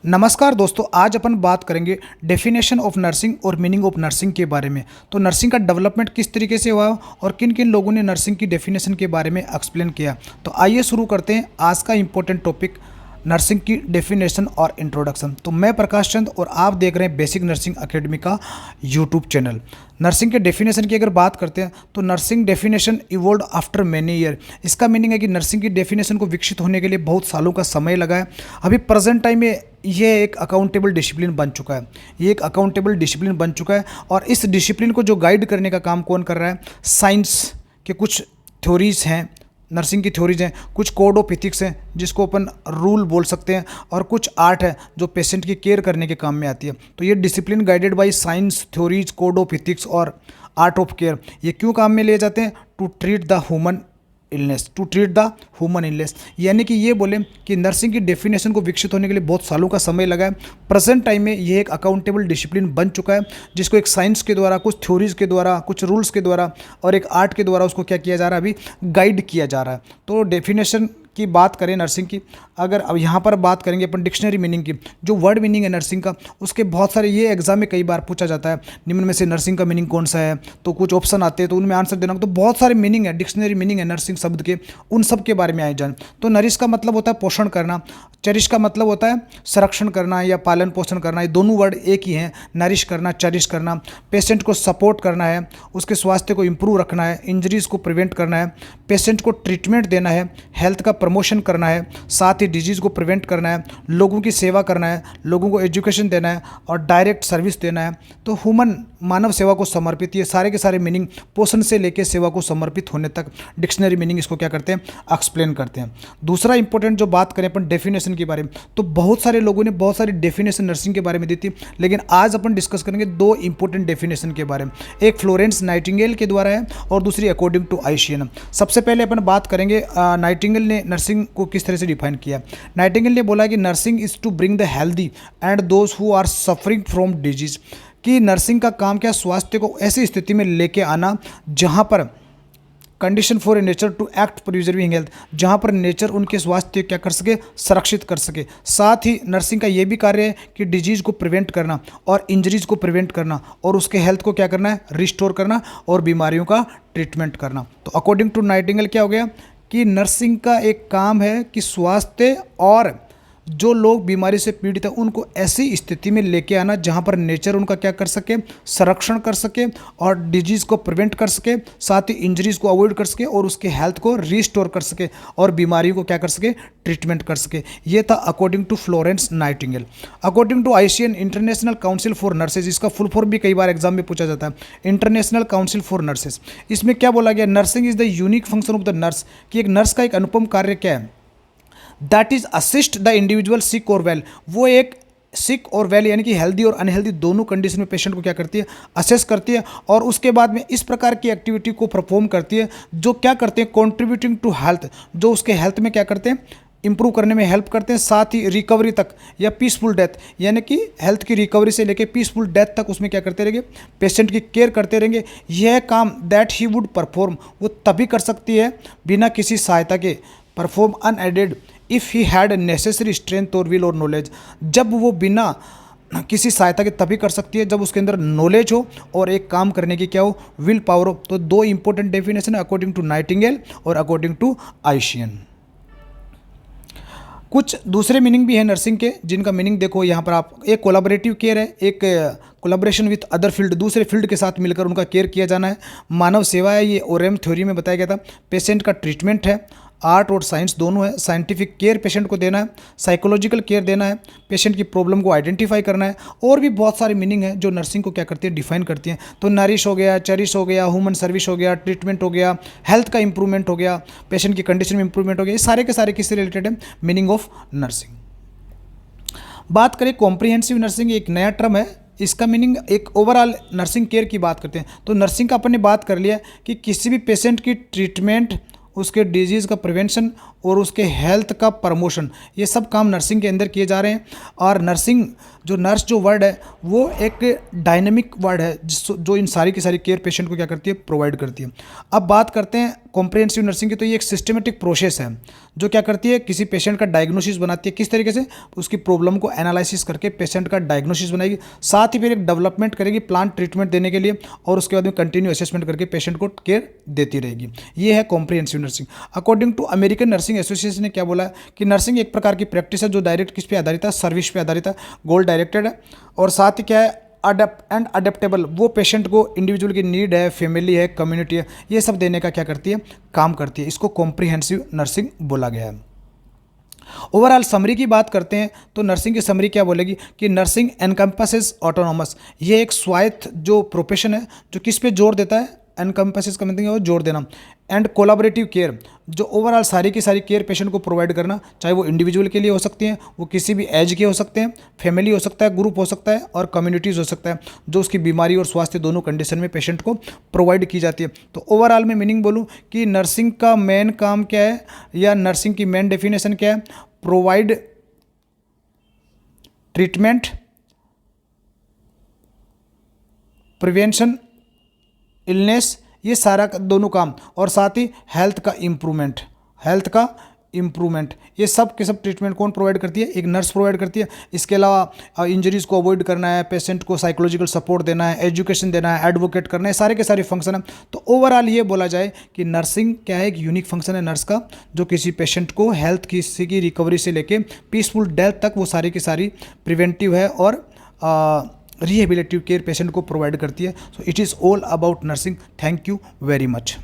नमस्कार दोस्तों, आज अपन बात करेंगे डेफिनेशन ऑफ नर्सिंग और मीनिंग ऑफ नर्सिंग के बारे में। तो नर्सिंग का डेवलपमेंट किस तरीके से हुआ और किन किन लोगों ने नर्सिंग की डेफिनेशन के बारे में एक्सप्लेन किया। तो आइए शुरू करते हैं आज का इम्पोर्टेंट टॉपिक, नर्सिंग की डेफिनेशन और इंट्रोडक्शन। तो मैं प्रकाश चंद और आप देख रहे हैं बेसिक नर्सिंग एकेडमी का यूट्यूब चैनल। नर्सिंग के डेफिनेशन की अगर बात करते हैं तो nursing definition evolve after many year. इसका मीनिंग है कि नर्सिंग की डेफिनेशन को विकसित होने के लिए बहुत सालों का समय लगा है। अभी प्रेजेंट टाइम में ये एक अकाउंटेबल डिसिप्लिन बन चुका है। ये एक अकाउंटेबल डिसिप्लिन बन चुका है और इस डिसिप्लिन को जो गाइड करने का काम कौन कर रहा है? साइंस के कुछ थ्योरीज हैं, नर्सिंग की थ्योरीज हैं, कुछ कोड ऑफ एथिक्स हैं जिसको अपन रूल बोल सकते हैं, और कुछ आर्ट है जो पेशेंट की केयर करने के काम में आती है। तो ये discipline guided by science, theories, code of ethics और आर्ट ऑफ केयर, ये क्यों काम में लिए जाते हैं? To treat the human illness, to treat the human illness. यानी कि ये बोले कि नर्सिंग की डेफिनेशन को विकसित होने के लिए बहुत सालों का समय लगा है। प्रेजेंट टाइम में ये एक अकाउंटेबल डिसिप्लिन बन चुका है जिसको एक साइंस के द्वारा, कुछ थ्योरीज के द्वारा, कुछ रूल्स के द्वारा और एक आर्ट के द्वारा उसको क्या किया जा रहा है? अभी गाइड किया जा रहा है। तो डेफिनेशन की बात करें नर्सिंग की, अगर अब यहाँ पर बात करेंगे अपन डिक्शनरी मीनिंग की, जो वर्ड मीनिंग है नर्सिंग का, उसके बहुत सारे, ये एग्जाम में कई बार पूछा जाता है, निम्न में से नर्सिंग का मीनिंग कौन सा है? तो कुछ ऑप्शन आते हैं तो उनमें आंसर देना। तो बहुत सारे मीनिंग है, डिक्शनरी मीनिंग है नर्सिंग शब्द के, उन सब के बारे में आए जान। तो नरिश का मतलब होता है पोषण करना, चरिश का मतलब होता है संरक्षण करना या पालन पोषण करना। ये दोनों वर्ड एक ही हैं, नरिश करना, चरिश करना। पेशेंट को सपोर्ट करना है, उसके स्वास्थ्य को इम्प्रूव रखना है, इंजरीज को प्रिवेंट करना है, पेशेंट को ट्रीटमेंट देना है, हेल्थ का प्रमोशन करना है, साथ ही डिजीज़ को प्रिवेंट करना है, लोगों की सेवा करना है, लोगों को एजुकेशन देना है और डायरेक्ट सर्विस देना है। तो ह्यूमन, मानव सेवा को समर्पित, ये सारे के सारे मीनिंग पोषण से लेकर सेवा को समर्पित होने तक डिक्शनरी मीनिंग इसको क्या करते हैं? एक्सप्लेन करते हैं। दूसरा इंपॉर्टेंट जो बात करें अपन डेफिनेशन के बारे में, तो बहुत सारे लोगों ने बहुत सारी डेफिनेशन नर्सिंग के बारे में दी थी, लेकिन आज अपन डिस्कस करेंगे दो इंपॉर्टेंट डेफिनेशन के बारे में। एक फ्लोरेंस नाइटिंगेल के द्वारा है और दूसरी अकॉर्डिंग टू आईसीएन। सबसे पहले अपन बात करेंगे नाइटिंगेल ने नर्सिंग को किस तरह से डिफाइन किया। नाइटिंगेल ने बोला कि nursing is to bring the healthy and those who are suffering from disease, कि नर्सिंग का काम क्या? स्वास्थ्य को ऐसी स्थिति में लेके आना जहां पर condition for a nature to act preserving health, जहाँ पर नेचर उनके स्वास्थ्य क्या कर सके? संरक्षित कर सके। साथ ही नर्सिंग का ये भी कार्य है कि डिजीज़ को प्रिवेंट करना और इंजरीज को प्रिवेंट करना और उसके हेल्थ को क्या करना है? रिस्टोर करना और बीमारियों का ट्रीटमेंट करना। तो अकॉर्डिंग टू नाइटिंगेल क्या हो गया कि नर्सिंग का एक काम है कि स्वास्थ्य और जो लोग बीमारी से पीड़ित हैं उनको ऐसी स्थिति में लेके आना जहां पर नेचर उनका क्या कर सके? संरक्षण कर सके और डिजीज़ को प्रिवेंट कर सके, साथ ही इंजरीज को अवॉइड कर सके और उसके हेल्थ को रिस्टोर कर सके और बीमारियों को क्या कर सके? ट्रीटमेंट कर सके। ये था according to Florence Nightingale. According to ICN, international council for nurses, इसका फुल फॉर्म भी कई बार एग्जाम में पूछा जाता है, इंटरनेशनल काउंसिल फॉर नर्सेज। इसमें क्या बोला गया? Nursing is the unique function of the nurse, कि एक नर्स का एक अनुपम कार्य क्या है? That is assist the individual sick और वेल। वो एक सिक और वेल यानी कि हेल्दी और अनहेल्दी दोनों कंडीशन में पेशेंट को क्या करती है? असेस करती है और उसके बाद में इस प्रकार की एक्टिविटी को परफॉर्म करती है जो क्या करते हैं? कॉन्ट्रीब्यूटिंग टू हेल्थ, जो उसके हेल्थ में क्या करते हैं? इंप्रूव करने में हेल्प करते हैं, साथ ही रिकवरी तक या पीसफुल डेथ, यानी कि हेल्थ की रिकवरी से लेके पीसफुल डेथ तक उसमें क्या करते रहेंगे? पेशेंट की केयर करते रहेंगे। यह काम दैट ही वुड परफॉर्म, वो तभी कर सकती है बिना किसी सहायता के, perform unaided if he had necessary strength और विल और नॉलेज। जब वो बिना किसी सहायता के तभी कर सकती है जब उसके अंदर नॉलेज हो और एक काम करने की क्या हो? विल पावर हो। तो दो इंपॉर्टेंट डेफिनेशन है अकॉर्डिंग टू नाइटिंगेल और अकॉर्डिंग टू आईसीएन। कुछ दूसरे मीनिंग भी है नर्सिंग के, जिनका मीनिंग देखो यहाँ पर आप, एक कोलैबोरेटिव केयर है, एक कोलैबोरेशन विथ अदर फील्ड, दूसरे फील्ड के साथ मिलकर उनका केयर किया जाना है। मानव सेवा है, ये ओरेम थ्योरी में बताया गया था। पेशेंट का ट्रीटमेंट है, आर्ट और साइंस दोनों है। साइंटिफिक केयर पेशेंट को देना है, साइकोलॉजिकल केयर देना है, पेशेंट की प्रॉब्लम को आइडेंटिफाई करना है, और भी बहुत सारी मीनिंग है जो नर्सिंग को क्या करती है? डिफाइन करती है। तो नरिश हो गया, चरिश हो गया, ह्यूमन सर्विस हो गया, ट्रीटमेंट हो गया, हेल्थ का इंप्रूवमेंट हो गया, पेशेंट की कंडीशन में इंप्रूवमेंट हो गया, ये सारे के सारे किससे रिलेटेड है? Meaning of nursing. बात करें कॉम्प्रिहेंसिव नर्सिंग, एक नया टर्म है, इसका मीनिंग एक ओवरऑल नर्सिंग केयर की बात करते हैं। तो नर्सिंग का अपन ने बात कर लिया कि किसी भी पेशेंट की ट्रीटमेंट, उसके डिजीज़ का प्रिवेंशन और उसके हेल्थ का प्रमोशन, ये सब काम नर्सिंग के अंदर किए जा रहे हैं। और नर्सिंग, जो नर्स जो वर्ड है वो एक डायनेमिक वर्ड है जो इन सारी की सारी केयर पेशेंट को क्या करती है? प्रोवाइड करती है। अब बात करते हैं कॉम्प्रिहेंसिव नर्सिंग की, तो ये एक सिस्टमेटिक प्रोसेस है जो क्या करती है, किसी पेशेंट का डायग्नोसिस बनाती है, किस तरीके से उसकी प्रॉब्लम को एनालिसिस करके पेशेंट का डायग्नोसिस बनाएगी, साथ ही फिर एक डेवलपमेंट करेगी प्लान ट्रीटमेंट देने के लिए, और उसके बाद में कंटिन्यू असेसमेंट करके पेशेंट को केयर देती रहेगी। ये है comprehensive nursing. According to American nursing association ने क्या बोला है कि नर्सिंग एक प्रकार की प्रैक्टिस है जो डायरेक्ट किस पे आधारित है, सर्विस पे आधारित है, गोल डायरेक्टेड है, और साथ ही क्या है, अडेप्ट एंड अडेप्टेबल, वो पेशेंट को इंडिविजुअल की नीड है, फैमिली है, कम्युनिटी है, ये सब देने का क्या करती है, काम करती है। इसको कॉम्प्रिहेंसिव नर्सिंग बोला गया है। ओवरऑल समरी की बात करते हैं तो नर्सिंग की समरी क्या बोलेगी कि नर्सिंग एनकम्पसेस ऑटोनॉमस, ये एक स्वायत्त जो प्रोफेशन है जो किस पे जोर देता है, एनकम्पसेस का मतलब है जोर देना, एंड कोलाबरेटिव केयर, जो ओवरऑल सारी की सारी केयर पेशेंट को प्रोवाइड करना, चाहे वो इंडिविजुअल के लिए हो सकती हैं, वो किसी भी एज के हो सकते हैं, फैमिली हो सकता है, ग्रुप हो सकता है, और कम्युनिटीज़ हो सकता है, जो उसकी बीमारी और स्वास्थ्य दोनों कंडीशन में पेशेंट को प्रोवाइड की जाती है। तो ओवरऑल में मीनिंग बोलूँ कि नर्सिंग का मेन काम क्या है, या नर्सिंग की मेन डेफिनेशन क्या है, प्रोवाइड ट्रीटमेंट, प्रिवेंशन, इलनेस, ये सारा दोनों काम, और साथ ही हेल्थ का इम्प्रूवमेंट, ये सब के सब ट्रीटमेंट कौन प्रोवाइड करती है, एक नर्स प्रोवाइड करती है। इसके अलावा इंजरीज को अवॉइड करना है, पेशेंट को साइकोलॉजिकल सपोर्ट देना है, एजुकेशन देना है, एडवोकेट करना है, सारे के सारे फंक्शन है। तो ओवरऑल ये बोला जाए कि नर्सिंग क्या है, एक यूनिक फंक्शन है नर्स का, जो किसी पेशेंट को हेल्थ किसी की रिकवरी से लेके पीसफुल डेथ तक वो सारी की सारी प्रिवेंटिव है और रिहेबिलिटिव केयर पेशेंट को प्रोवाइड करती है। So it is all about nursing. Thank you very much.